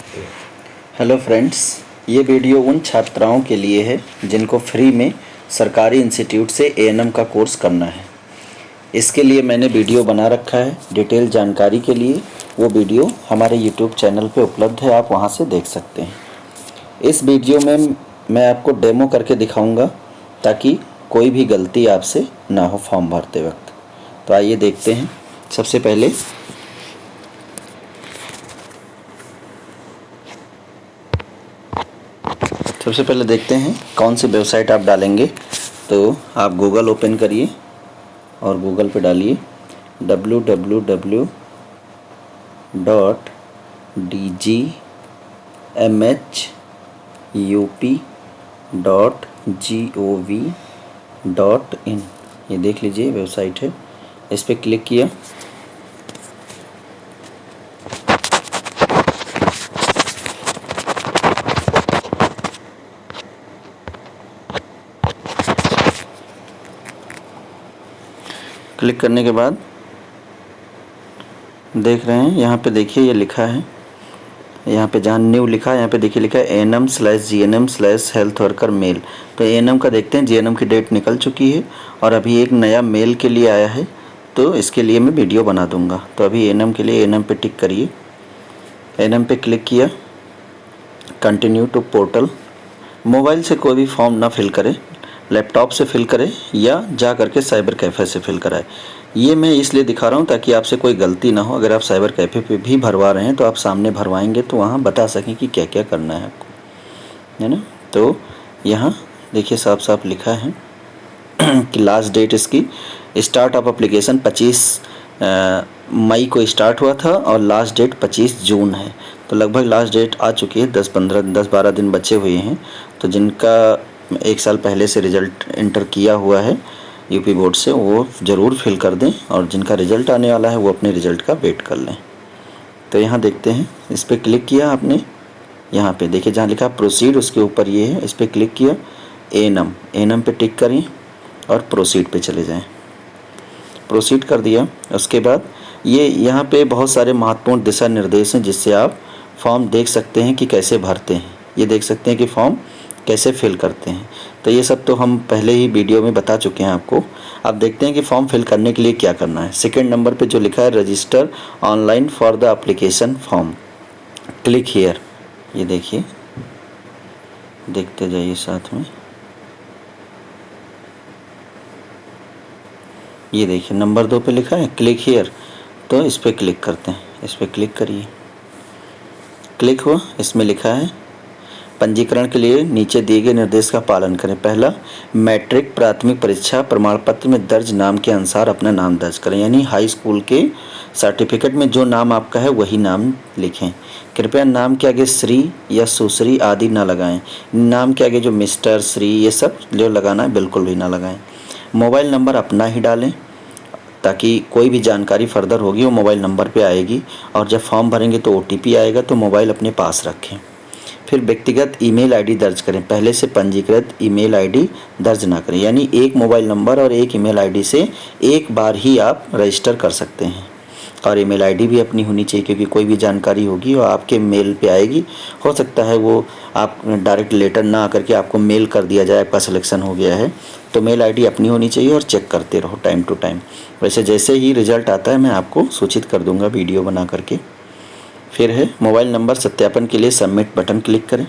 Hello friends, ये video उन छात्राओं के लिए है जिनको फ्री में सरकारी इंस्टीट्यूट से एएनएम का कोर्स करना है। इसके लिए मैंने वीडियो बना रखा है। डिटेल जानकारी के लिए वो वीडियो हमारे यूट्यूब चैनल पे उपलब्ध है, आप वहाँ से देख सकते हैं। इस वीडियो में मैं आपको डेमो करके दिखाऊंगा ताकि कोई भी गलती आपसे ना हो फॉर्म भरते वक्त। तो आइए देखते हैं। सबसे पहले देखते हैं कौन सी वेबसाइट आप डालेंगे। तो आप गूगल ओपन करिए और गूगल पे डालिए www.dgmhup.gov.in। ये देख लीजिए वेबसाइट है, इस पर क्लिक किया। क्लिक करने के बाद देख रहे हैं यहाँ पे, देखिए ये लिखा है, यहाँ पे जहाँ न्यू लिखा है यहाँ पे देखिए लिखा है ANM/GNM/हेल्थ वर्कर मेल। तो ANM का देखते हैं, GNM की डेट निकल चुकी है और अभी एक नया मेल के लिए आया है, तो इसके लिए मैं वीडियो बना दूंगा। तो अभी ANM के लिए ANM पे टिक करिए। ANM पे क्लिक किया, कंटिन्यू टू पोर्टल। मोबाइल से कोई भी फॉर्म ना फिल करें, लैपटॉप से फिल करें या जा करके साइबर कैफ़े से फिल कराएं। ये मैं इसलिए दिखा रहा हूँ ताकि आपसे कोई गलती ना हो। अगर आप साइबर कैफ़े पे भी भरवा रहे हैं तो आप सामने भरवाएंगे तो वहाँ बता सकें कि क्या क्या करना है आपको, है ना। तो यहाँ देखिए साफ साफ लिखा है कि लास्ट डेट इसकी स्टार्ट ऑफ एप्लीकेशन 25 मई को स्टार्ट हुआ था और लास्ट डेट 25 जून है। तो लगभग लास्ट डेट आ चुकी है, 10-12 दिन बचे हुए हैं। तो जिनका 1 साल पहले से रिज़ल्ट इंटर किया हुआ है यूपी बोर्ड से, वो ज़रूर फिल कर दें, और जिनका रिज़ल्ट आने वाला है वो अपने रिज़ल्ट का वेट कर लें। तो यहाँ देखते हैं, इस पर क्लिक किया आपने, यहाँ पे देखिए जहाँ लिखा प्रोसीड उसके ऊपर ये है, इस पर क्लिक किया। एनम पे टिक करें और प्रोसीड पे चले जाएं। प्रोसीड कर दिया। उसके बाद ये यहाँ पे बहुत सारे महत्वपूर्ण दिशा निर्देश हैं जिससे आप फॉर्म देख सकते हैं कि कैसे भरते हैं। ये देख सकते हैं कि फॉर्म कैसे फिल करते हैं। तो ये सब तो हम पहले ही वीडियो में बता चुके हैं आपको। अब देखते हैं कि फॉर्म फिल करने के लिए क्या करना है। सेकंड नंबर पे जो लिखा है register online for the application form, click here. ये देखिए, देखते जाइए साथ में। ये देखिए नंबर 2 पे लिखा है क्लिक हियर, तो इस पर क्लिक करते हैं। इस पर क्लिक करिए। क्लिक हुआ, इसमें लिखा है पंजीकरण के लिए नीचे दिए गए निर्देश का पालन करें। पहला, मैट्रिक प्राथमिक परीक्षा प्रमाण पत्र में दर्ज नाम के अनुसार अपना नाम दर्ज करें, यानी हाई स्कूल के सर्टिफिकेट में जो नाम आपका है वही नाम लिखें। कृपया नाम के आगे श्री या सुश्री आदि ना लगाएं। नाम के आगे जो मिस्टर, श्री, ये सब जो लगाना है बिल्कुल भी ना लगाएं। मोबाइल नंबर अपना ही डालें ताकि कोई भी जानकारी फर्दर होगी वो मोबाइल नंबर पे आएगी, और जब फॉर्म भरेंगे तो OTP आएगा, तो मोबाइल अपने पास रखें। फिर व्यक्तिगत ईमेल आईडी दर्ज करें। पहले से पंजीकृत ईमेल आईडी दर्ज ना करें, यानी एक मोबाइल नंबर और एक ईमेल आईडी से एक बार ही आप रजिस्टर कर सकते हैं। और ईमेल आईडी भी अपनी होनी चाहिए, क्योंकि कोई भी जानकारी होगी वो आपके मेल पे आएगी। हो सकता है वो आप डायरेक्ट लेटर ना आकर के आपको मेल कर दिया जाए आपका सिलेक्शन हो गया है, तो मेल आईडी अपनी होनी चाहिए और चेक करते रहो टाइम टू टाइम। वैसे जैसे ही रिज़ल्ट आता है मैं आपको सूचित कर दूंगा वीडियो बना करके। फिर है मोबाइल नंबर सत्यापन के लिए सबमिट बटन क्लिक करें।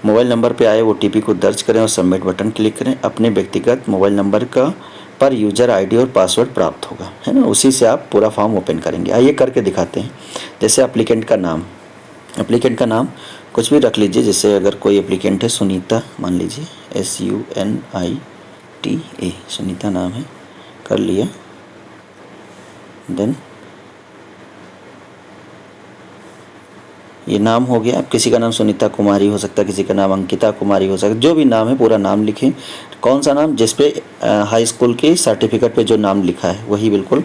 मोबाइल नंबर पे आए OTP को दर्ज करें और सबमिट बटन क्लिक करें। अपने व्यक्तिगत मोबाइल नंबर का पर यूज़र आईडी और पासवर्ड प्राप्त होगा, है ना, उसी से आप पूरा फॉर्म ओपन करेंगे। आइए करके दिखाते हैं। जैसे एप्लीकेंट का नाम कुछ भी रख लीजिए। जैसे अगर कोई एप्लीकेंट है सुनीता, मान लीजिए SUNITA, सुनीता नाम है, कर लिया। देन ये नाम हो गया। अब किसी का नाम सुनीता कुमारी हो सकता है, किसी का नाम अंकिता कुमारी हो सकता है, जो भी नाम है पूरा नाम लिखें। कौन सा नाम, जिस पे हाई स्कूल के सर्टिफिकेट पे जो नाम लिखा है वही बिल्कुल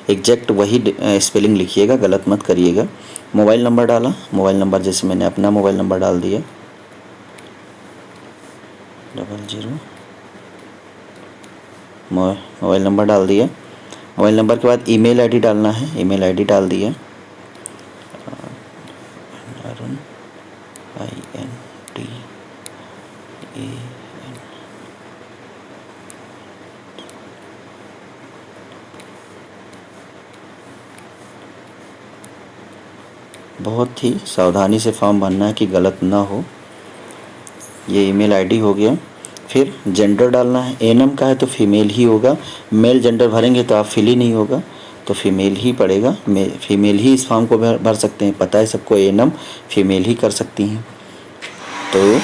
एग्जैक्ट वही स्पेलिंग लिखिएगा, गलत मत करिएगा। मोबाइल नंबर डाला, मोबाइल नंबर जैसे मैंने अपना मोबाइल नंबर डाल दिया 00, मोबाइल नंबर डाल दिया। मोबाइल नंबर के बाद ईमेल आईडी डालना है, ईमेल आईडी डाल दिया। बहुत ही सावधानी से फॉर्म भरना है कि गलत ना हो। ये ईमेल आईडी हो गया। फिर जेंडर डालना है, एनम का है तो फीमेल ही होगा, मेल जेंडर भरेंगे तो आप फिल ही नहीं होगा, तो फीमेल ही पड़ेगा। फीमेल ही इस फॉर्म को भर सकते हैं, पता है सबको, एनम फीमेल ही कर सकती हैं। तो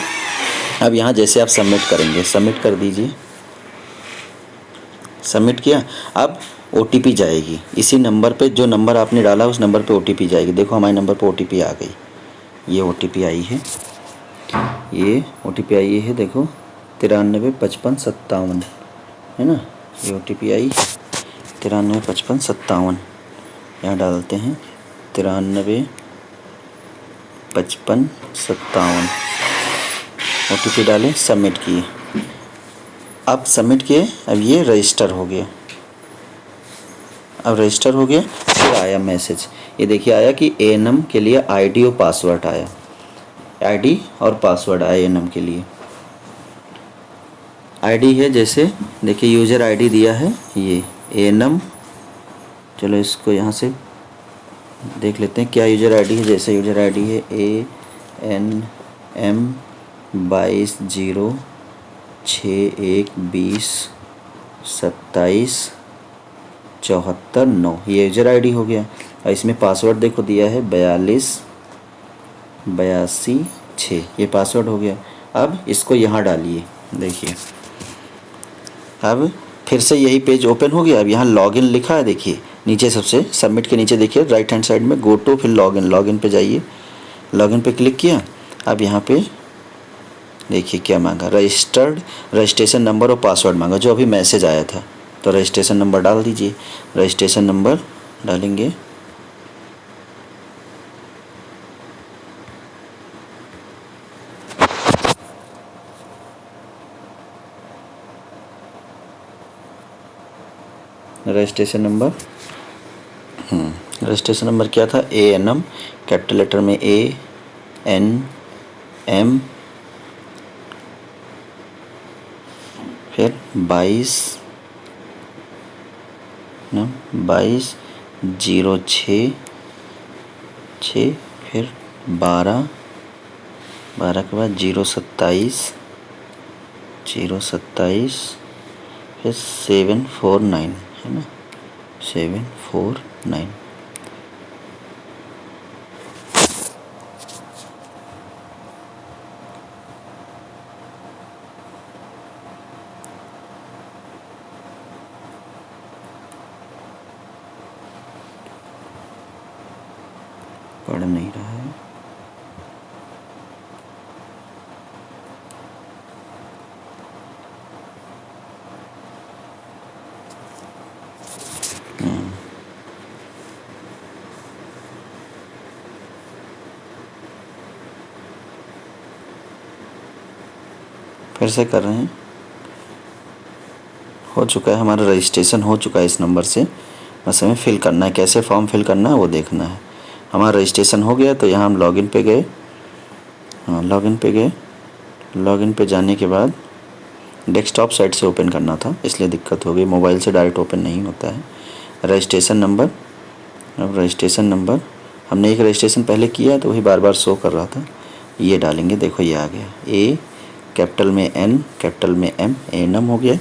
अब यहाँ जैसे आप सबमिट करेंगे, सबमिट कर दीजिए। सबमिट किया। अब OTP जाएगी इसी नंबर पे, जो नंबर आपने डाला उस नंबर पे OTP जाएगी। देखो हमारे नंबर पे OTP आ गई, ये OTP आई है, ये OTP आई है, देखो 935557 है ना, ये OTP आई 935557। यहाँ डालते हैं 935557, OTP डालें, सबमिट किए। अब सबमिट किए, अब ये रजिस्टर हो गया। अब रजिस्टर हो गया। फिर आया मैसेज, ये देखिए आया कि एएनएम के लिए आईडी और पासवर्ड आया, आईडी और पासवर्ड आया एएनएम के लिए। आईडी है, जैसे देखिए यूज़र आईडी दिया है ये एएनएम। चलो इसको यहाँ से देख लेते हैं क्या यूज़र आईडी है। जैसे यूज़र आईडी है ANM 2206122774, ये यूज़र आईडी हो गया। और इसमें पासवर्ड देखो दिया है 428286, ये पासवर्ड हो गया। अब इसको यहाँ डालिए, देखिए अब फिर से यही पेज ओपन हो गया। अब यहाँ लॉगिन लिखा है, देखिए नीचे सबसे सबमिट के नीचे देखिए राइट हैंड साइड में गो टू, फिर लॉगिन, लॉगिन पे जाइए, लॉगिन पे क्लिक किया। अब यहाँ पे देखिए क्या मांगा, रजिस्ट्रेशन नंबर और पासवर्ड मांगा, जो अभी मैसेज आया था। तो रजिस्ट्रेशन नंबर डाल दीजिए, रजिस्ट्रेशन नंबर डालेंगे, रजिस्ट्रेशन नंबर रजिस्ट्रेशन नंबर क्या था, ANM कैपिटल लेटर में ANM, फिर 2206, फिर 12 के बाद 027, फिर 749 है ना, 749। पढ़ नहीं रहा है, फिर से कर रहे हैं। हो चुका है, हमारा रजिस्ट्रेशन हो चुका है इस नंबर से, बस हमें फिल करना है। कैसे फॉर्म फिल करना है वो देखना है। हमारा रजिस्ट्रेशन हो गया, तो यहाँ हम लॉगिन पे गए। हाँ, लॉगिन पे गए। लॉगिन पे जाने के बाद डेस्कटॉप साइट से ओपन करना था, इसलिए दिक्कत हो गई, मोबाइल से डायरेक्ट ओपन नहीं होता है। रजिस्ट्रेशन नंबर, अब रजिस्ट्रेशन नंबर हमने एक रजिस्ट्रेशन पहले किया है तो वही बार बार शो कर रहा था, ये डालेंगे। देखो ये आ गया, A कैपिटल में N कैपिटल में M, ANM हो गया।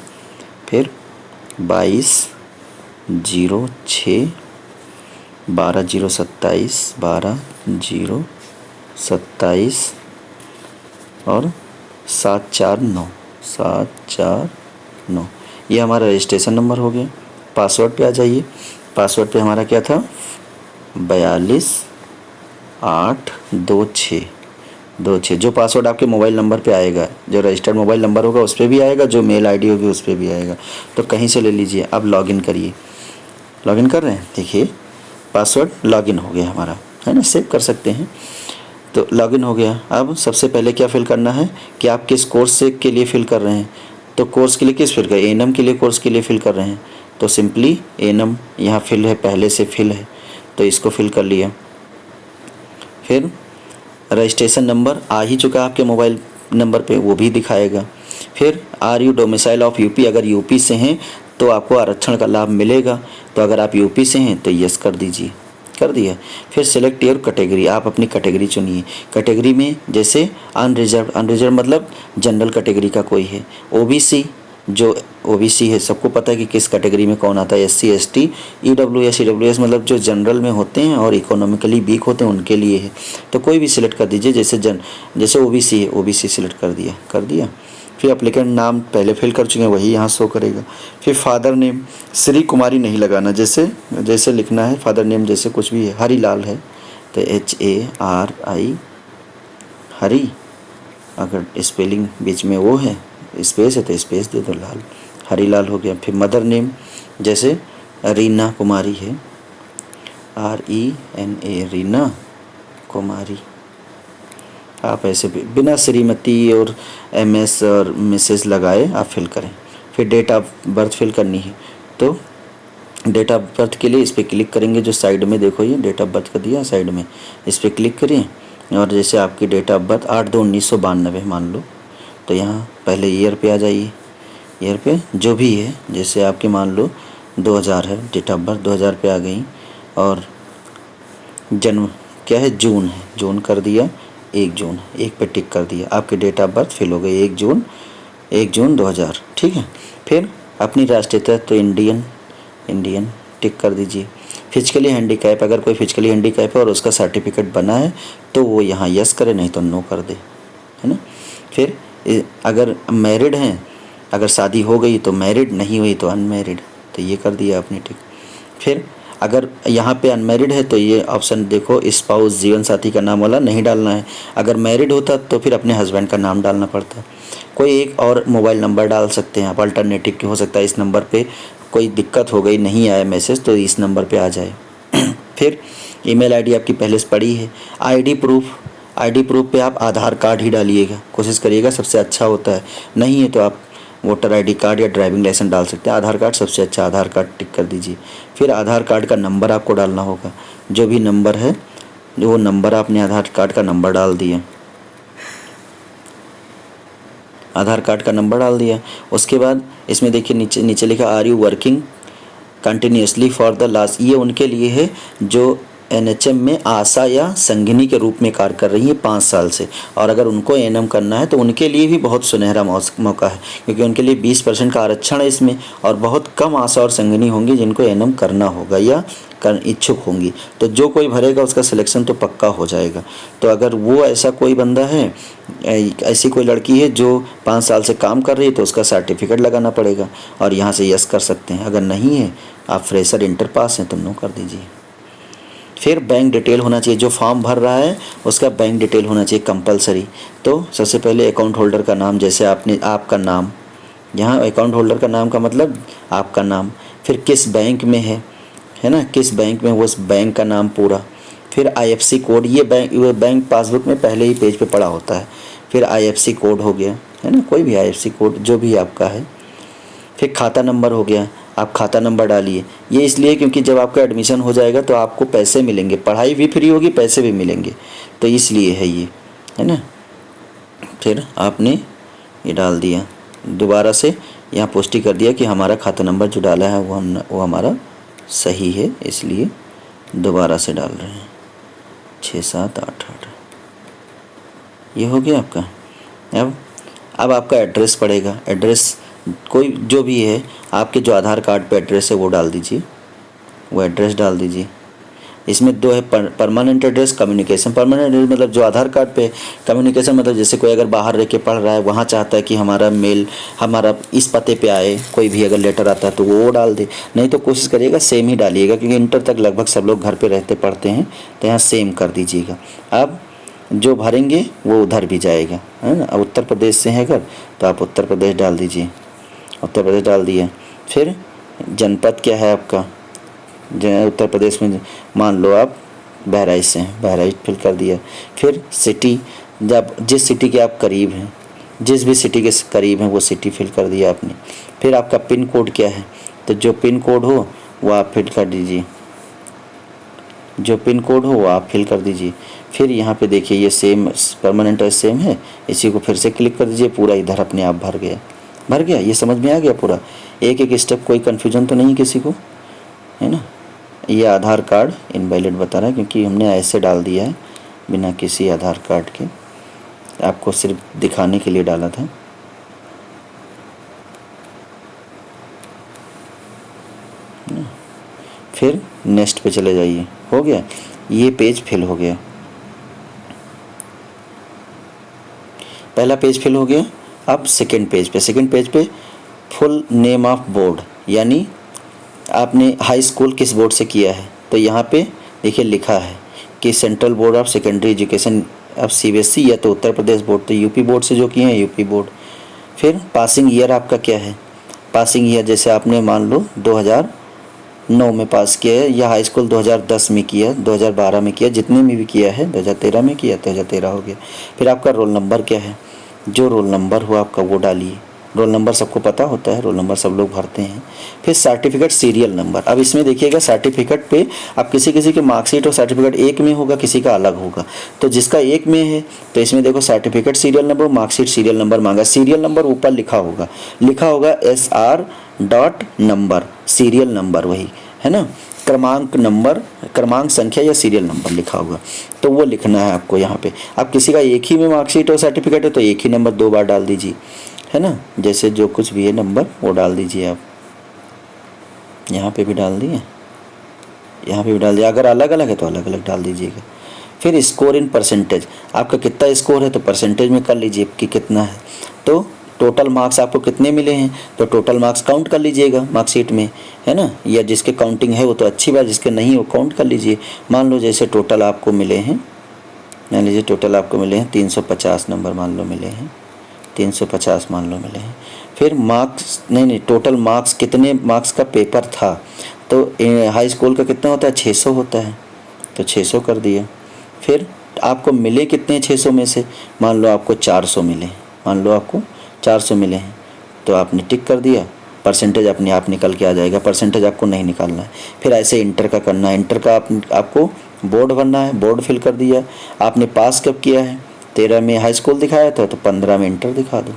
फिर 2206 12027 और 749, ये हमारा रजिस्ट्रेशन नंबर हो गया। पासवर्ड पे आ जाइए। पासवर्ड पे हमारा क्या था, 42826, जो पासवर्ड आपके मोबाइल नंबर पे आएगा, जो रजिस्टर्ड मोबाइल नंबर होगा उस पर भी आएगा, जो मेल आईडी होगी उस पर भी आएगा, तो कहीं से ले लीजिए। अब लॉगिन करिए। लॉगिन कर रहे हैं, देखिए पासवर्ड लॉगिन हो गया हमारा, है ना, सेव कर सकते हैं। तो लॉगिन हो गया। अब सबसे पहले क्या फिल करना है कि आप किस कोर्स से के लिए फिल कर रहे हैं। तो कोर्स के लिए किस फिल कर, ANM के लिए कोर्स के लिए फिल कर रहे हैं, तो सिंपली ANM यहाँ फिल है, पहले से फिल है, तो इसको फिल कर लिया। फिर रजिस्ट्रेशन नंबर आ ही चुका आपके मोबाइल नंबर पे, वो भी दिखाएगा। फिर are you domicile of UP, अगर यूपी से हैं तो आपको आरक्षण का लाभ मिलेगा। तो अगर आप यूपी से हैं तो यस कर दीजिए, कर दिया। फिर सिलेक्ट योर कैटेगरी, आप अपनी कैटेगरी चुनिए। कैटेगरी में जैसे अनरिजर्व, अनरिजर्व मतलब जनरल कैटेगरी का कोई है। ओबीसी, जो ओबीसी है सबको पता है कि किस कैटेगरी में कौन आता है, एससी एसटी, ईडब्ल्यूएस मतलब जो जनरल में होते हैं और इकोनॉमिकली वीक होते हैं उनके लिए है। तो कोई भी सिलेक्ट कर दीजिए, जैसे ओबीसी है, ओबीसी सिलेक्ट कर दिया, कर दिया। फिर एप्लीकेंट नाम पहले फिल कर चुके हैं वही यहाँ शो करेगा। फिर फादर नेम श्री कुमारी नहीं लगाना, जैसे लिखना है फादर नेम, जैसे कुछ भी है, हरीलाल है तो HARI हरी, अगर स्पेलिंग बीच में वो है स्पेस है तो स्पेस दे दो, लाल, हरीलाल हो गया। फिर मदर नेम जैसे रीना कुमारी है, RENA रीना कुमारी, आप ऐसे भी बिना श्रीमती और MS और मिसेस लगाए आप फिल करें। फिर डेट ऑफ बर्थ फिल करनी है, तो डेट ऑफ बर्थ के लिए इस पर क्लिक करेंगे, जो साइड में देखो ये डेट ऑफ बर्थ का दिया साइड में, इस पर क्लिक करिए। और जैसे आपकी डेट ऑफ बर्थ 8/2/1992 मान लो, तो यहाँ पहले ईयर पे आ जाइए, ईयर पे जो भी है, जैसे आपकी मान लो 2000 है डेट ऑफ बर्थ, 2000 पे आ गई। और जन्म क्या है, जून है, जून कर दिया, 1 जून, 1 पे टिक कर दिया, आपकी डेट ऑफ बर्थ फिल हो गई 1 जून 2000, ठीक है। फिर अपनी राष्ट्रीयता तो इंडियन टिक कर दीजिए। फिजिकली हैंडीकैप, अगर कोई फिजिकली हैंडीकैप है और उसका सर्टिफिकेट बना है तो वो यहाँ यस करे, नहीं तो नो कर दे, है ना। फिर अगर मैरिड हैं, अगर शादी हो गई तो मैरिड, नहीं हुई तो अनमैरिड, तो ये कर दिया आपने टिक। फिर अगर यहाँ पे अनमैरिड है तो ये ऑप्शन देखो, स्पाउस जीवन साथी का नाम वाला नहीं डालना है। अगर मैरिड होता तो फिर अपने हस्बैंड का नाम डालना पड़ता। कोई एक और मोबाइल नंबर डाल सकते हैं आप, अल्टरनेटिव हो सकता है इस नंबर पे कोई दिक्कत हो गई, नहीं आया मैसेज तो इस नंबर पे आ जाए। फिर ईमेल आईडी आपकी पहले से पड़ी है। आईडी प्रूफ पे आप आधार कार्ड ही डालिएगा, कोशिश करिएगा, सबसे अच्छा होता है। नहीं है तो आप वोटर आईडी कार्ड या ड्राइविंग लाइसेंस डाल सकते हैं। आधार कार्ड सबसे अच्छा, आधार कार्ड टिक कर दीजिए। फिर आधार कार्ड का नंबर आपको डालना होगा, जो भी नंबर है, जो वो नंबर आपने आधार कार्ड का नंबर डाल दिया, आधार कार्ड का नंबर डाल दिया। उसके बाद इसमें देखिए नीचे लिखा are you working continuously for the last, ये उनके लिए है जो NHM में आशा या संगिनी के रूप में कार्य कर रही है 5 साल से, और अगर उनको ANM करना है तो उनके लिए भी बहुत सुनहरा मौका है, क्योंकि उनके लिए 20% का आरक्षण है इसमें, और बहुत कम आशा और संगिनी होंगी जिनको ANM करना होगा या इच्छुक होंगी। तो जो कोई भरेगा उसका सिलेक्शन तो पक्का हो जाएगा। तो अगर वो ऐसा कोई बंदा है, ऐसी कोई लड़की है जो 5 साल से काम कर रही है, तो उसका सर्टिफिकेट लगाना पड़ेगा और यहाँ से यस कर सकते हैं। अगर नहीं है, आप फ्रेशर इंटर पास हैं तो नो कर दीजिए। फिर बैंक डिटेल होना चाहिए, जो फॉर्म भर रहा है उसका बैंक डिटेल होना चाहिए कंपलसरी। तो सबसे पहले अकाउंट होल्डर का नाम, जैसे आपका नाम, यहाँ अकाउंट होल्डर का नाम का मतलब आपका नाम। फिर किस बैंक में है ना, किस बैंक में, वो उस बैंक का नाम पूरा। फिर IFC कोड, ये बैंक पासबुक में पहले ही पेज पे पड़ा होता है। फिर IFC कोड हो गया, है ना, कोई भी IFC कोड जो भी आपका है। फिर खाता नंबर हो गया, आप खाता नंबर डालिए। ये इसलिए क्योंकि जब आपका एडमिशन हो जाएगा तो आपको पैसे मिलेंगे, पढ़ाई भी फ्री होगी, पैसे भी मिलेंगे, तो इसलिए है ये, है ना। फिर आपने ये डाल दिया, दोबारा से यहाँ पुष्टि कर दिया कि हमारा खाता नंबर जो डाला है वो हमारा सही है, इसलिए दोबारा से डाल रहे हैं 6788। ये हो गया आपका। अब आपका एड्रेस पड़ेगा, एड्रेस कोई जो भी है, आपके जो आधार कार्ड पे एड्रेस है वो डाल दीजिए, वो एड्रेस डाल दीजिए। इसमें 2 है, permanent address, communication. Permanent address मतलब जो आधार कार्ड पे, कम्युनिकेशन मतलब जैसे कोई अगर बाहर रह के पढ़ रहा है, वहाँ चाहता है कि हमारा मेल हमारा इस पते पे आए, कोई भी अगर लेटर आता है तो वो डाल दे। नहीं तो कोशिश करिएगा सेम ही डालिएगा, क्योंकि इंटर तक लगभग सब लोग घर पे रहते पढ़ते हैं, तो यहाँ सेम कर दीजिएगा। अब जो भरेंगे वो उधर भी जाएगा, है ना। अब उत्तर प्रदेश से है अगर, तो आप उत्तर प्रदेश डाल दीजिए, उत्तर प्रदेश डाल दिया। फिर जनपद क्या है आपका, उत्तर प्रदेश में मान लो आप बहराइच से हैं, बहराइच फिल कर दिया। फिर सिटी, जब जिस सिटी के आप करीब हैं, जिस भी सिटी के करीब हैं वो सिटी फिल कर दिया आपने। फिर आपका पिन कोड क्या है, तो जो पिन कोड हो वो आप फिल कर दीजिए, जो पिन कोड हो वो आप फिल कर दीजिए। फिर यहाँ पे देखिए ये सेम परमानेंट है, सेम है, इसी को फिर से क्लिक कर दीजिए, पूरा इधर अपने आप भर गया। ये समझ में आ गया पूरा, एक एक स्टेप, कोई कन्फ्यूजन तो नहीं किसी को, है ना। ये आधार कार्ड इनवैलिड बता रहा है क्योंकि हमने ऐसे डाल दिया है बिना किसी आधार कार्ड के, आपको सिर्फ दिखाने के लिए डाला था। फिर नेक्स्ट पे चले जाइए, हो गया, ये पेज फिल हो गया, पहला पेज फिल हो गया। अब सेकंड पेज पे फुल नेम ऑफ बोर्ड, यानी आपने हाई स्कूल किस बोर्ड से किया है, तो यहाँ पे देखिए लिखा है कि central board of secondary education of CBSE या तो उत्तर प्रदेश बोर्ड, तो यूपी बोर्ड से जो किए हैं यूपी बोर्ड। फिर पासिंग ईयर आपका क्या है, पासिंग ईयर जैसे आपने मान लो 2009 में पास किया है, या हाई स्कूल 2010 में किया, 2012 में किया, जितने में भी किया है, 2013 में किया 2013 हो गया। फिर आपका रोल नंबर क्या है, जो रोल नंबर हो आपका वो डालिए, रोल नंबर सबको पता होता है, रोल नंबर सब लोग भरते हैं। फिर सर्टिफिकेट सीरियल नंबर, अब इसमें देखिएगा सर्टिफिकेट पे अब किसी किसी के मार्कशीट और सर्टिफिकेट एक में होगा, किसी का अलग होगा, तो जिसका एक में है तो इसमें देखो certificate serial number, marksheet serial number मांगा, सीरियल नंबर ऊपर लिखा होगा SR dot number, serial number वही है ना, क्रमांक नंबर, क्रमांक संख्या या सीरियल नंबर लिखा होगा, तो वो लिखना है आपको यहाँ पे। अब किसी का एक ही में मार्कशीट और सर्टिफिकेट है तो एक ही नंबर 2 बार डाल दीजिए, है ना, जैसे जो कुछ भी है नंबर वो डाल दीजिए आप, यहाँ पे भी डाल दिए, यहाँ पे भी डाल दिया, अगर अलग अलग है तो अलग अलग डाल दीजिएगा। फिर स्कोर इन परसेंटेज, आपका कितना स्कोर है तो परसेंटेज में कर लीजिए कि कितना है, तो टोटल मार्क्स आपको कितने मिले हैं तो टोटल मार्क्स काउंट कर लीजिएगा मार्कशीट में, है ना, या जिसके काउंटिंग है वो तो अच्छी बात, जिसके नहीं वो काउंट कर लीजिए। मान लो जैसे टोटल आपको मिले हैं, मान लीजिए टोटल आपको मिले हैं 350 नंबर, मान लो मिले हैं 350 मान लो मिले हैं। फिर मार्क्स नहीं टोटल मार्क्स, कितने मार्क्स का पेपर था, तो हाई स्कूल का कितना होता है 600 होता है, तो 600 कर दिया। फिर आपको मिले कितने 600 में से, मान लो आपको 400 मिले, मान लो आपको 400 मिले हैं तो आपने टिक कर दिया, परसेंटेज अपने आप निकल के आ जाएगा, परसेंटेज आपको नहीं निकालना है। फिर ऐसे इंटर का करना है, इंटर का आपको बोर्ड भरना है, बोर्ड फिल कर दिया, आपने पास कब किया है 13 में हाई स्कूल दिखाया था तो 15 में इंटर दिखा दो,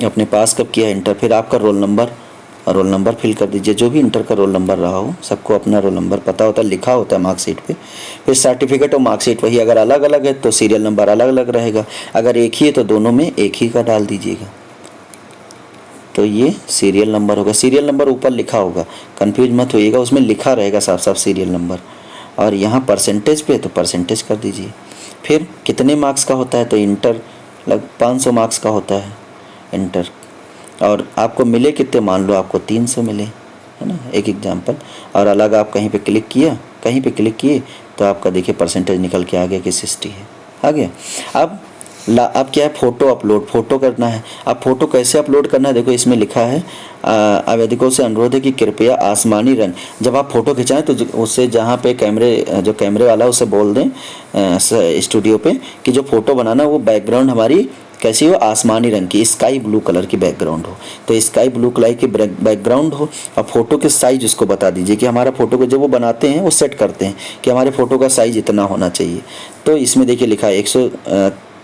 अपने पास कब किया है इंटर। फिर आपका रोल नंबर फिल कर दीजिए, जो भी इंटर का रोल नंबर रहा हो, सबको अपना रोल नंबर पता होता है, लिखा होता है मार्कशीट पे। फिर सर्टिफिकेट और मार्कशीट वही, अगर अलग अलग है तो सीरियल नंबर अलग अलग रहेगा, अगर एक ही है तो दोनों में एक ही का डाल दीजिएगा, तो ये सीरियल नंबर होगा। सीरियल नंबर ऊपर लिखा होगा, कंफ्यूज मत होइएगा, उसमें लिखा रहेगा साफ साफ सीरियल नंबर। और यहाँ परसेंटेज पे तो परसेंटेज कर दीजिए। फिर कितने मार्क्स का होता है तो इंटर लग 500 मार्क्स का होता है इंटर, और आपको मिले कितने, मान लो आपको 300 मिले, है ना, एक एग्जाम्पल। और अलग आप कहीं पे क्लिक किए तो आपका देखिए परसेंटेज निकल के आ गया कि 60 है, आ गया। अब क्या है, फ़ोटो करना है। अब फ़ोटो कैसे अपलोड करना है, देखो इसमें लिखा है आवेदकों से अनुरोध है कि कृपया आसमानी रंग, जब आप फ़ोटो खिंचाएं तो उससे जहाँ पे कैमरे वाला उसे बोल दें स्टूडियो पे कि जो फ़ोटो बनाना वो बैकग्राउंड हमारी कैसी हो, आसमानी रंग की, स्काई ब्लू कलर की बैकग्राउंड हो, तो स्काई ब्लू कलर की बैकग्राउंड हो। और फ़ोटो के साइज़ उसको बता दीजिए कि हमारा फ़ोटो को जब वो बनाते हैं वो सेट करते हैं कि हमारे फ़ोटो का साइज़ इतना होना चाहिए, तो इसमें देखिए लिखा है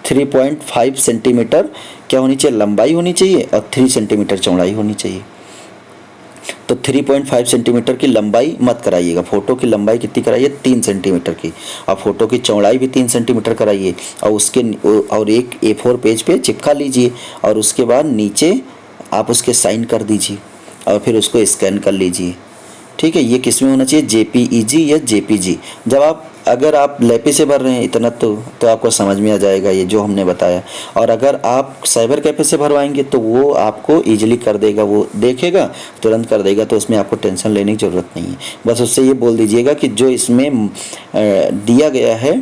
3.5 सेंटीमीटर क्या होनी चाहिए, लंबाई होनी चाहिए, और 3 सेंटीमीटर चौड़ाई होनी चाहिए। तो 3.5 सेंटीमीटर की लंबाई मत कराइएगा, फ़ोटो की लंबाई कितनी कराइए 3 सेंटीमीटर की, और फ़ोटो की चौड़ाई भी 3 सेंटीमीटर कराइए, और एक A4 पेज पे चिपका लीजिए, और उसके बाद नीचे आप उसके साइन कर दीजिए और फिर उसको स्कैन कर लीजिए। ठीक है, ये किस में होना चाहिए, JPEG या JPG। जब अगर आप लैपी से भर रहे हैं इतना तो आपको समझ में आ जाएगा ये जो हमने बताया, और अगर आप साइबर कैफे से भरवाएंगे तो वो आपको ईजिली कर देगा, वो देखेगा तुरंत कर देगा, तो उसमें आपको टेंशन लेने की ज़रूरत नहीं है। बस उससे ये बोल दीजिएगा कि जो इसमें दिया गया है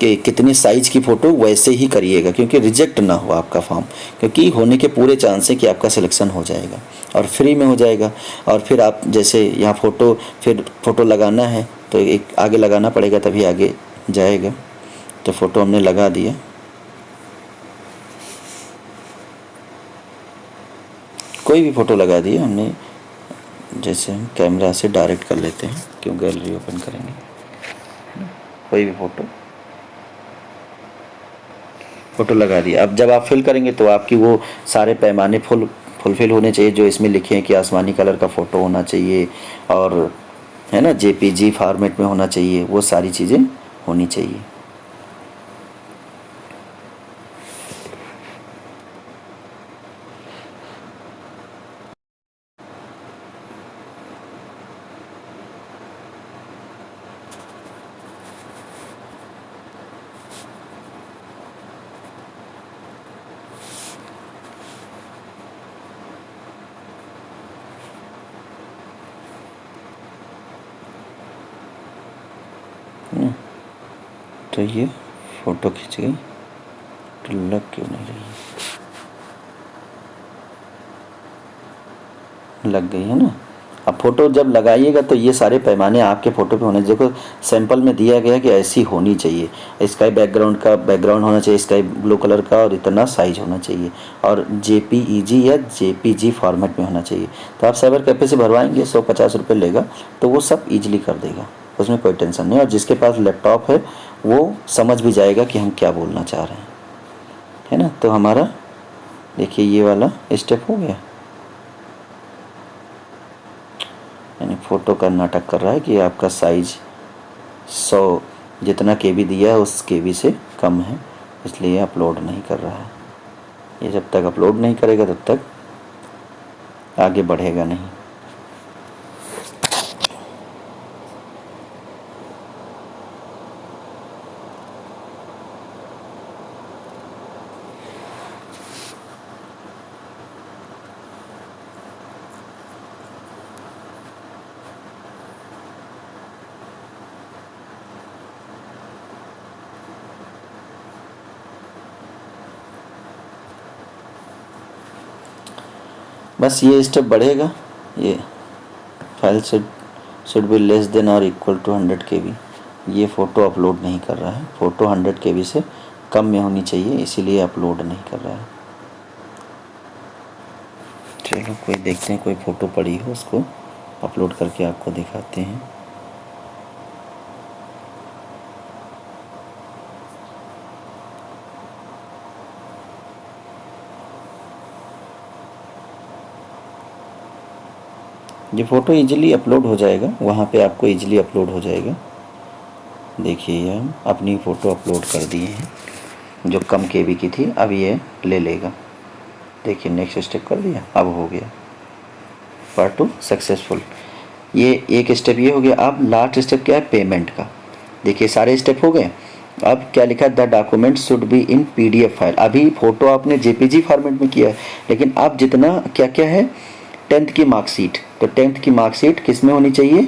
कि कितनी साइज़ की फ़ोटो वैसे ही करिएगा, क्योंकि रिजेक्ट ना हो आपका फॉर्म, क्योंकि होने के पूरे चांस है कि आपका सिलेक्शन हो जाएगा और फ्री में हो जाएगा। और फिर आप जैसे यहाँ फ़ोटो लगाना है तो एक आगे लगाना पड़ेगा तभी आगे जाएगा, तो फ़ोटो हमने लगा दिया। कोई भी फ़ोटो लगा दिया हमने, जैसे हम कैमरा से डायरेक्ट कर लेते हैं, क्यों गैलरी ओपन करेंगे, कोई भी फ़ोटो फ़ोटो लगा दिया। अब जब आप फिल करेंगे तो आपकी वो सारे पैमाने फुलफ़िल होने चाहिए जो इसमें लिखे हैं कि आसमानी कलर का फ़ोटो होना चाहिए और है ना जेपीजी फॉर्मेट में होना चाहिए, वो सारी चीज़ें होनी चाहिए। तो ये फ़ोटो खींच गई तो लग क्यों नहीं रही है? लग गई है ना। अब फ़ोटो जब लगाइएगा तो ये सारे पैमाने आपके फ़ोटो पे होने, देखो सैंपल में दिया गया कि ऐसी होनी चाहिए, स्काई बैकग्राउंड का बैकग्राउंड होना चाहिए स्काई ब्लू कलर का और इतना साइज होना चाहिए और जेपीईजी या जेपीजी फॉर्मेट में होना चाहिए। तो आप साइबर कैफे से भरवाएंगे, 150 रुपये लेगा तो वो सब ईजिली कर देगा, उसमें कोई टेंशन नहीं। और जिसके पास लैपटॉप है वो समझ भी जाएगा कि हम क्या बोलना चाह रहे हैं, है ना। तो हमारा देखिए ये वाला स्टेप हो गया, यानी फ़ोटो का नाटक कर रहा है कि आपका साइज़ 100 जितना केबी दिया है उस केबी से कम है, इसलिए अपलोड नहीं कर रहा है। ये जब तक अपलोड नहीं करेगा तब तक आगे बढ़ेगा नहीं। बस ये स्टेप बढ़ेगा, ये file should be less than और इक्वल टू 100 KB। ये फ़ोटो अपलोड नहीं कर रहा है, फ़ोटो 100 KB से कम में होनी चाहिए, इसीलिए अपलोड नहीं कर रहा है। चलो कोई देखते हैं, कोई फ़ोटो पड़ी हो उसको अपलोड करके आपको दिखाते हैं। ये फ़ोटो इजीली अपलोड हो जाएगा, वहाँ पे आपको इजीली अपलोड हो जाएगा। देखिए ये हम अपनी फ़ोटो अपलोड कर दिए हैं जो कम केबी की थी, अब ये ले लेगा। देखिए नेक्स्ट स्टेप कर दिया, अब हो गया पार्ट 2 सक्सेसफुल। ये एक स्टेप ये हो गया। अब लास्ट स्टेप क्या है, पेमेंट का। देखिए सारे स्टेप हो गए। अब क्या लिखा है, the document should be in PDF file. अभी फ़ोटो आपने JPG फॉर्मेट में किया है, लेकिन अब जितना क्या क्या है, 10th की मार्कशीट, तो 10th की मार्कशीट किस में होनी चाहिए,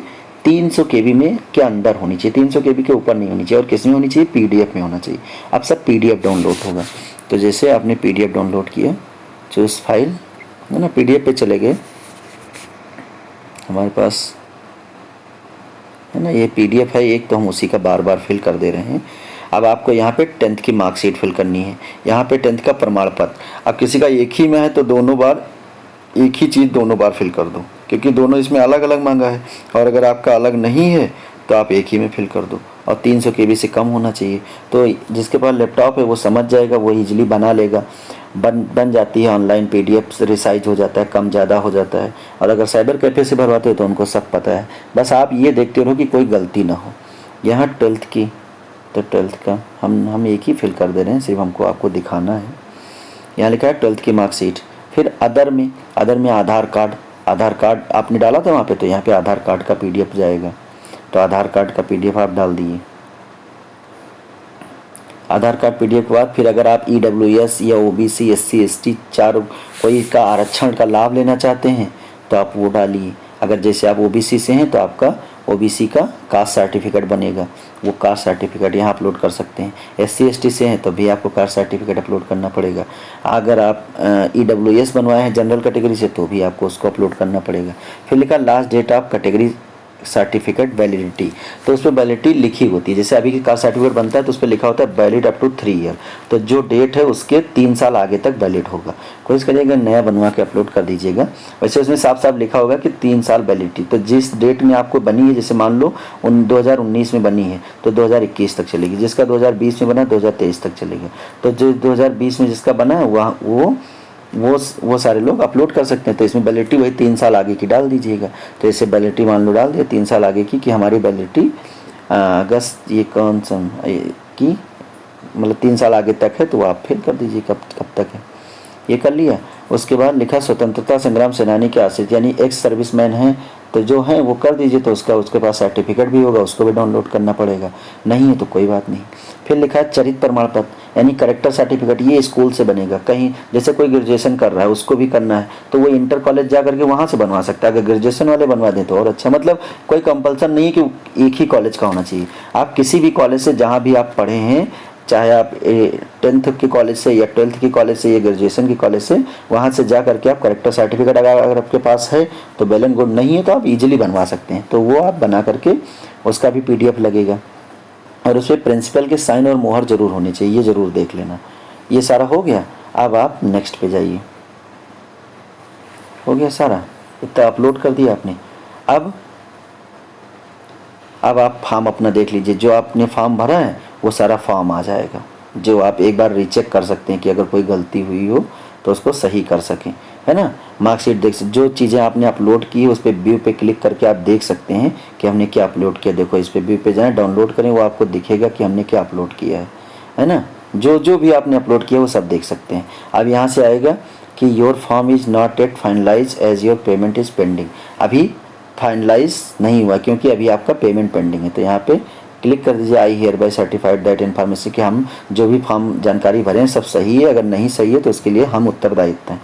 300 KB में के अंदर होनी चाहिए, 300 KB के ऊपर नहीं होनी चाहिए। और किस में होनी चाहिए, PDF में होना चाहिए। अब सब PDF डाउनलोड होगा। तो जैसे आपने PDF डाउनलोड किया, चूज़ फाइल है ना, PDF पे चले गए, हमारे पास है ना ये PDF है एक, तो हम उसी का बार बार फिल कर दे रहे हैं। अब आपको यहाँ पे 10th की मार्कशीट फिल करनी है, यहाँ पे 10th का प्रमाण पत्र। अब किसी का एक ही में है तो दोनों बार एक ही चीज़ दोनों बार फिल कर दो, क्योंकि दोनों इसमें अलग अलग मांगा है। और अगर आपका अलग नहीं है तो आप एक ही में फिल कर दो, और 300 KB से कम होना चाहिए। तो जिसके पास लैपटॉप है वो समझ जाएगा, वो ईजिली बना लेगा। बन जाती है ऑनलाइन PDF, रिसाइज हो जाता है, कम ज़्यादा हो जाता है। और अगर साइबर कैफे से भरवाते हो तो उनको सब पता है। बस आप ये देखते रहो कि कोई गलती ना हो। यहाँ 12th की, तो 12th का हम एक ही फिल कर दे रहे हैं, सिर्फ हमको आपको दिखाना है। यहाँ लिखा है 12th की मार्कशीट। फिर अदर में आधार कार्ड आपने डाला था वहाँ पे, तो यहाँ पे आधार कार्ड का PDF जाएगा, तो आधार कार्ड का PDF आप डाल दिए। आधार कार्ड PDF के बाद फिर अगर आप EWS या OBC SC ST चार कोई का आरक्षण का लाभ लेना चाहते हैं तो आप वो डालिए। अगर जैसे आप OBC से हैं तो आपका OBC का कास्ट सर्टिफिकेट बनेगा, वो कास्ट सर्टिफिकेट यहाँ अपलोड कर सकते हैं। SC ST से हैं तो भी आपको कास्ट सर्टिफिकेट अपलोड करना पड़ेगा। अगर आप EWS बनवाए हैं जनरल कैटेगरी से तो भी आपको उसको अपलोड करना पड़ेगा। फिर लिखा last date of category certificate validity, तो उस पर वैलिडिटी लिखी होती है। जैसे अभी की कास्ट सर्टिफिकेट बनता है तो उस पर लिखा होता है वैलिड अप टू 3 ईयर, तो जो डेट है उसके 3 साल आगे तक वैलिड होगा। कोशिश करिएगा नया बनवा के अपलोड कर दीजिएगा। वैसे उसमें साफ साफ लिखा होगा कि 3 साल वैलिडिटी, तो जिस डेट में आपको बनी है, जैसे मान लो 2019 में बनी है तो 2021 तक चलेगी, जिसका 2020 में बना 2023 तक चलेगा। तो जो 2020 में जिसका बना है वह वो सारे लोग अपलोड कर सकते हैं। तो इसमें वैलिडिटी वही 3 साल आगे की डाल दीजिएगा। तो ऐसे वैलिडिटी मान लो डाल दिया 3 साल आगे की कि हमारी वैलिडिटी अगस्त, ये कौन सा की मतलब 3 साल आगे तक है, तो आप फिल कर दीजिए कब तक है, ये कर लिया। उसके बाद लिखा स्वतंत्रता संग्राम सेनानी के आश्रित, यानी एक्स सर्विसमैन हैं तो जो हैं वो कर दीजिए, तो उसके पास सर्टिफिकेट भी होगा, उसको भी डाउनलोड करना पड़ेगा। नहीं है तो कोई बात नहीं। फिर लिखा है चरित्र प्रमाण पत्र, यानी करेक्टर सर्टिफिकेट, ये स्कूल से बनेगा। कहीं जैसे कोई ग्रेजुएशन कर रहा है उसको भी करना है तो वो इंटर कॉलेज जा करके वहाँ से बनवा सकता है। अगर ग्रेजुएशन वाले बनवा दें तो और अच्छा, मतलब कोई कंपल्सन नहीं है कि एक ही कॉलेज का होना चाहिए। आप किसी भी कॉलेज से जहाँ भी आप पढ़े हैं, चाहे आप 10th के कॉलेज से या 12th के कॉलेज से या ग्रेजुएशन के कॉलेज से, वहाँ से जा करके आप करेक्टर सर्टिफिकेट अगर आपके पास है तो वेल एंड गुड, नहीं है तो आप इजीली बनवा सकते हैं। तो वो आप बना करके उसका भी PDF लगेगा और उस पर प्रिंसिपल के साइन और मोहर जरूर होनी चाहिए, ये ज़रूर देख लेना। ये सारा हो गया। अब आप नेक्स्ट पे जाइए। हो गया सारा, इतना अपलोड कर दिया आपने। अब आप फॉर्म अपना देख लीजिए, जो आपने फॉर्म भरा है वो सारा फॉर्म आ जाएगा, जो आप एक बार रीचेक कर सकते हैं कि अगर कोई गलती हुई हो तो उसको सही कर सकें, है ना। मार्कशीट देख सकते, जो चीज़ें आपने अपलोड की है उस पर व्यू पे क्लिक करके आप देख सकते हैं कि हमने क्या अपलोड किया। देखो इस पर व्यू पे जाएँ, डाउनलोड करें, वो आपको दिखेगा कि हमने क्या अपलोड किया है ना। जो भी आपने अपलोड किया वो सब देख सकते हैं। अब यहाँ से आएगा कि your form is not at finalize as your payment is pending. अभी फाइनलाइज नहीं हुआ क्योंकि अभी आपका पेमेंट पेंडिंग है। तो यहाँ पे क्लिक कर दीजिए I hear bye certified that information, कि हम जो भी फॉर्म जानकारी भरें सब सही है, अगर नहीं सही है तो उसके लिए हम उत्तरदायित्व हैं।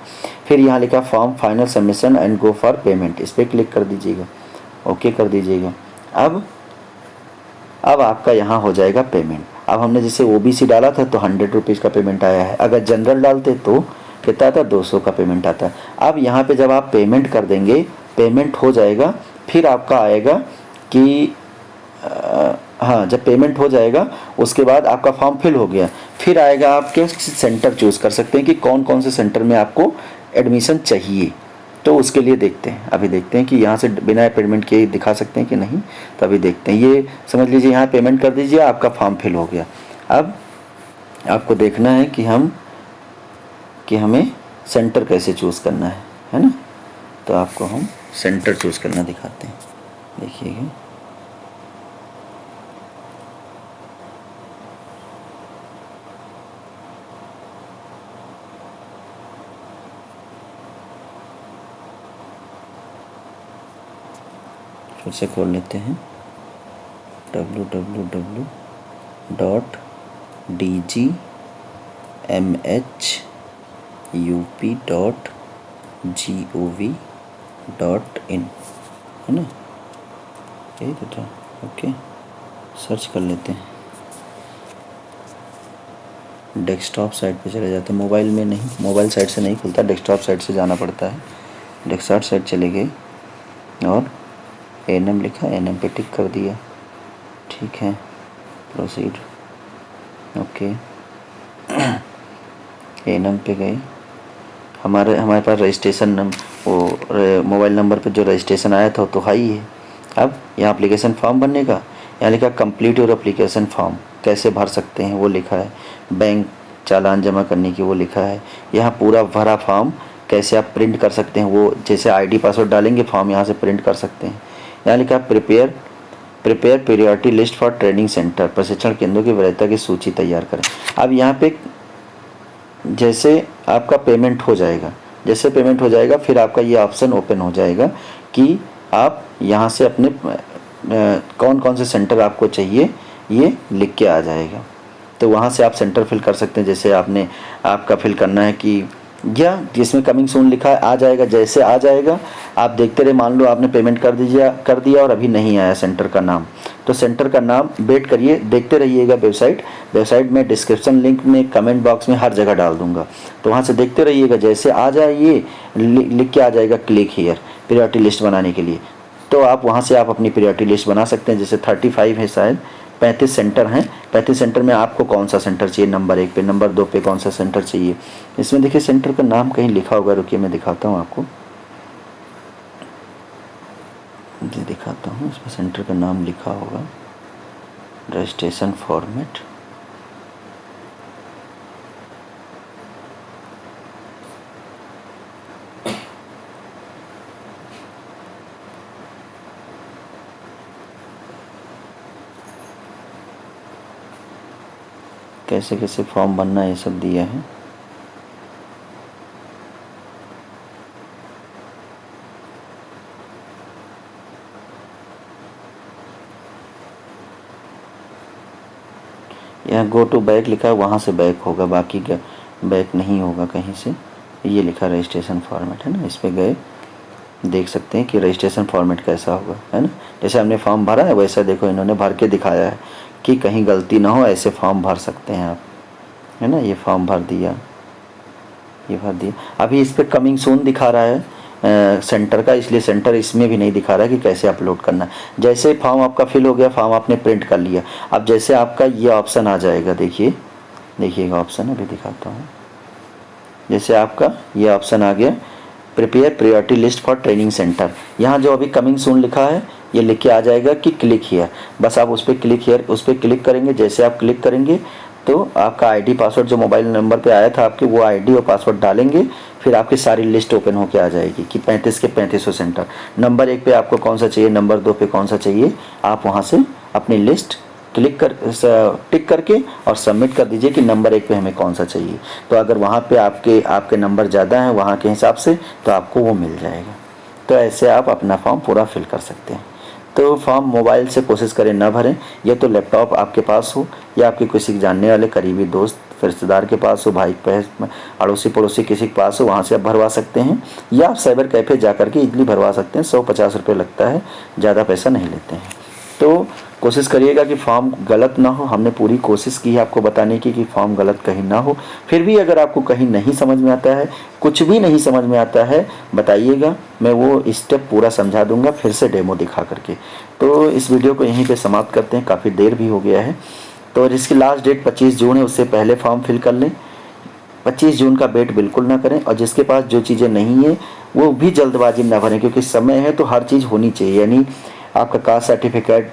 फिर यहाँ लिखा form final submission and go for payment, इस पर क्लिक कर दीजिएगा, ओके कर दीजिएगा। अब आपका यहाँ हो जाएगा पेमेंट। अब हमने जैसे OBC डाला था तो 100 रुपीज़ का पेमेंट आया है, अगर जनरल डालते तो कितना आता, 200 का पेमेंट आता है। अब यहाँ पे जब आप पेमेंट कर देंगे, पेमेंट हो जाएगा, फिर आपका आएगा कि हाँ, जब पेमेंट हो जाएगा उसके बाद आपका फॉर्म फिल हो गया, फिर आएगा आपके सेंटर चूज़ कर सकते हैं कि कौन कौन से सेंटर में आपको एडमिशन चाहिए। तो उसके लिए देखते हैं, अभी देखते हैं कि यहाँ से बिना पेमेंट किए दिखा सकते हैं कि नहीं। तो अभी देखते हैं, ये समझ लीजिए यहाँ पेमेंट कर दीजिए, आपका फॉर्म फिल हो गया। अब आपको देखना है कि हमें सेंटर कैसे चूज़ करना है ना। तो आपको हम सेंटर चूज़ करना दिखाते हैं, देखिएगा। फिर से खोल लेते हैं www.dgmhup.gov.in, है ना, यही तो था। ओके, सर्च कर लेते हैं। डेस्कटॉप साइट पे चले जाते हैं, मोबाइल में नहीं, मोबाइल साइट से नहीं खुलता, डेस्कटॉप साइट से जाना पड़ता है। डेस्कटॉप साइट चले गए और ANM लिखा, ANM पे टिक कर दिया, ठीक है, प्रोसीड, ओके। ANM पे गए, हमारे पास रजिस्ट्रेशन वो मोबाइल नंबर पे जो रजिस्ट्रेशन आया था तो हाई है। अब यहाँ एप्लीकेशन फॉर्म भरने का, यहाँ लिखा कंप्लीट योर एप्लीकेशन फॉर्म, कैसे भर सकते हैं वो लिखा है। बैंक चालान जमा करने की वो लिखा है। यहाँ पूरा भरा फॉर्म कैसे आप प्रिंट कर सकते हैं, वो जैसे ID पासवर्ड डालेंगे फॉर्म यहाँ से प्रिंट कर सकते हैं। यहाँ लिखा prepare priority list for training centre, प्रशिक्षण केंद्रों की वरीयता की सूची तैयार करें। अब यहाँ पे जैसे आपका पेमेंट हो जाएगा, जैसे पेमेंट हो जाएगा फिर आपका ये ऑप्शन ओपन हो जाएगा कि आप यहाँ से अपने कौन कौन से सेंटर आपको चाहिए ये लिख के आ जाएगा। तो वहाँ से आप सेंटर फिल कर सकते हैं। जैसे आपका फिल करना है कि या जिसमें कमिंग सून लिखा है आ जाएगा, जैसे आ जाएगा आप देखते रहे। मान लो आपने पेमेंट कर दिया और अभी नहीं आया सेंटर का नाम, तो सेंटर का नाम वेट करिए, देखते रहिएगा। वेबसाइट में डिस्क्रिप्शन लिंक में कमेंट बॉक्स में हर जगह डाल दूंगा, तो वहाँ से देखते रहिएगा। जैसे आ जाए ये लिख के आ जाएगा क्लिक हियर प्रायोरिटी लिस्ट बनाने के लिए, तो आप वहाँ से आप अपनी प्रायोरिटी लिस्ट बना सकते हैं। जैसे 35 है शायद, 35 सेंटर हैं, 35 सेंटर में आपको कौन सा सेंटर चाहिए, नंबर 1 पे, नंबर 2 पे कौन सा सेंटर चाहिए। इसमें देखिए सेंटर का नाम कहीं लिखा होगा, रुकिए मैं दिखाता हूँ आपको, जी दिखाता हूँ। इसमें सेंटर का नाम लिखा होगा, रजिस्ट्रेशन फॉर्मेट, कैसे कैसे फॉर्म बनना है ये सब दिया है। यहाँ गो टू बैक लिखा है, वहाँ से बैक होगा, बाकी का बैक नहीं होगा कहीं से। ये लिखा रजिस्ट्रेशन फॉर्मेट है ना, इस पर गए देख सकते हैं कि रजिस्ट्रेशन फॉर्मेट कैसा होगा, है ना। जैसे हमने फॉर्म भरा है वैसा देखो इन्होंने भर के दिखाया है कि कहीं गलती ना हो, ऐसे फॉर्म भर सकते हैं आप, है ना। ये फॉर्म भर दिया, ये भर दिया। अभी इस पर कमिंग सून दिखा रहा है सेंटर का, इसलिए सेंटर इसमें भी नहीं दिखा रहा है कि कैसे अपलोड करना है। जैसे फॉर्म आपका फिल हो गया, फॉर्म आपने प्रिंट कर लिया, अब जैसे आपका ये ऑप्शन आ जाएगा, देखिए देखिएगा ऑप्शन अभी दिखाता हूँ। जैसे आपका ये ऑप्शन आ गया, prepare priority list for training centre, यहाँ जो अभी कमिंग सून लिखा है ये लिख के आ जाएगा कि क्लिक हियर, बस आप उस पर क्लिक हियर, उस पर क्लिक करेंगे। जैसे आप क्लिक करेंगे तो आपका आईडी पासवर्ड जो मोबाइल नंबर पे आया था आपके, वो आईडी और पासवर्ड डालेंगे, फिर आपकी सारी लिस्ट ओपन होके आ जाएगी कि 35 के 35 सेंटर। नंबर 1 पे आपको कौन सा चाहिए, नंबर 2 पे कौन सा चाहिए, आप वहाँ से अपनी लिस्ट टिक करके और सबमिट कर दीजिए कि नंबर 1 पे हमें कौन सा चाहिए। तो अगर वहाँ पे आपके नंबर ज़्यादा हैं वहाँ के हिसाब से, तो आपको वो मिल जाएगा। तो ऐसे आप अपना फॉर्म पूरा फिल कर सकते हैं। तो फॉर्म मोबाइल से कोशिश करें ना भरें, या तो लैपटॉप आपके पास हो या आपके किसी जानने वाले करीबी दोस्त रिश्तेदार के पास हो, भाई अड़ोसी पड़ोसी किसी के पास हो, वहाँ से आप भरवा सकते हैं। या आप साइबर कैफ़े जा कर के इजली भरवा सकते हैं, 150 रुपये लगता है, ज़्यादा पैसा नहीं लेते हैं। तो कोशिश करिएगा कि फॉर्म गलत ना हो। हमने पूरी कोशिश की है आपको बताने की कि फॉर्म गलत कहीं ना हो। फिर भी अगर आपको कहीं नहीं समझ में आता है, कुछ भी नहीं समझ में आता है, बताइएगा, मैं वो स्टेप पूरा समझा दूंगा फिर से डेमो दिखा करके। तो इस वीडियो को यहीं पे समाप्त करते हैं, काफ़ी देर भी हो गया है। तो इसकी लास्ट डेट 25 जून है, उससे पहले फॉर्म फिल कर लें। 25 जून का वेट बिल्कुल ना करें, और जिसके पास जो चीज़ें नहीं है वो भी जल्दबाजी ना भरें, क्योंकि समय है तो हर चीज़ होनी चाहिए। यानी आपका कास्ट सर्टिफिकेट,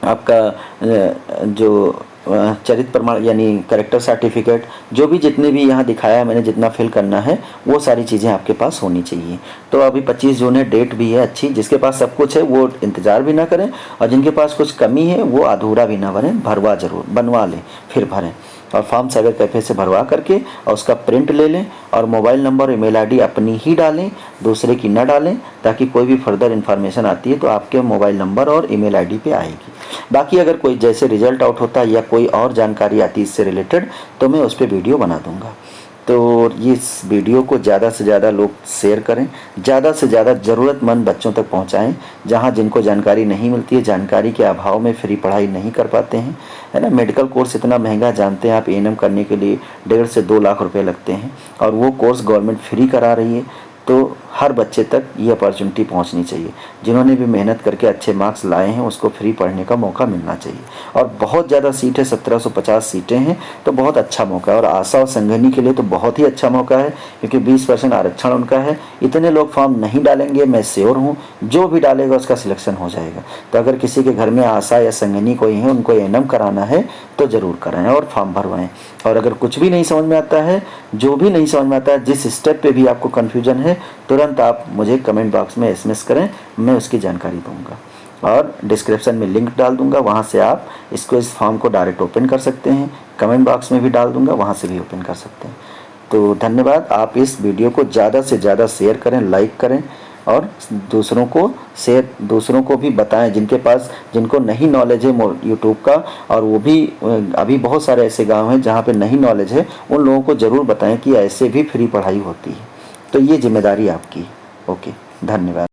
आपका जो चरित्र प्रमाण यानी करेक्टर सर्टिफिकेट, जो भी जितने भी यहाँ दिखाया है मैंने, जितना फिल करना है वो सारी चीज़ें आपके पास होनी चाहिए। तो अभी 25 जून है, डेट भी है अच्छी। जिसके पास सब कुछ है वो इंतज़ार भी ना करें, और जिनके पास कुछ कमी है वो अधूरा भी ना भरें, भरवा ज़रूर, बनवा लें फिर भरें। और फॉर्म साइबर कैफ़े से भरवा करके और उसका प्रिंट ले लें, और मोबाइल नंबर ईमेल आईडी अपनी ही डालें, दूसरे की ना डालें, ताकि कोई भी फर्दर इन्फॉर्मेशन आती है तो आपके मोबाइल नंबर और ईमेल आईडी पे आएगी। बाकी अगर कोई जैसे रिजल्ट आउट होता है या कोई और जानकारी आती है इससे रिलेटेड, तो मैं उस पर वीडियो बना दूँगा। तो इस वीडियो को ज़्यादा से ज़्यादा लोग शेयर करें, ज़्यादा से ज़्यादा ज़रूरतमंद बच्चों तक पहुंचाएं, जहां जिनको जानकारी नहीं मिलती है, जानकारी के अभाव में फ्री पढ़ाई नहीं कर पाते हैं, है ना। मेडिकल कोर्स इतना महंगा, जानते हैं आप, एएनएम करने के लिए 1.5 से 2 लाख रुपए लगते हैं, और वो कोर्स गवर्नमेंट फ्री करा रही है। तो हर बच्चे तक ये अपॉर्चुनिटी पहुंचनी चाहिए। जिन्होंने भी मेहनत करके अच्छे मार्क्स लाए हैं उसको फ्री पढ़ने का मौका मिलना चाहिए। और बहुत ज़्यादा सीट है, 1750 सीटें हैं, तो बहुत अच्छा मौका है। और आशा और संघनी के लिए तो बहुत ही अच्छा मौका है, क्योंकि 20% आरक्षण उनका है। इतने लोग फॉर्म नहीं डालेंगे, मैं श्योर हूँ, जो भी डालेगा उसका सिलेक्शन हो जाएगा। तो अगर किसी के घर में आशा या संघनी कोई है, उनको एएनएम कराना है तो ज़रूर कराएं और फॉर्म भरवाएं। और अगर कुछ भी नहीं समझ में आता है, जो भी नहीं समझ में आता है, जिस स्टेप पे भी आपको कन्फ्यूजन है, तुरंत आप मुझे कमेंट बॉक्स में एसएमएस करें, मैं उसकी जानकारी दूंगा। और डिस्क्रिप्शन में लिंक डाल दूंगा, वहाँ से आप इस फॉर्म को डायरेक्ट ओपन कर सकते हैं। कमेंट बॉक्स में भी डाल दूंगा, वहाँ से भी ओपन कर सकते हैं। तो धन्यवाद। आप इस वीडियो को ज़्यादा से ज़्यादा शेयर करें, लाइक करें, और दूसरों को भी बताएं जिनको नहीं नॉलेज है यूट्यूब का। और वो भी अभी बहुत सारे ऐसे गांव हैं जहाँ पे नहीं नॉलेज है, उन लोगों को ज़रूर बताएं कि ऐसे भी फ्री पढ़ाई होती है। तो ये जिम्मेदारी आपकी। ओके, धन्यवाद।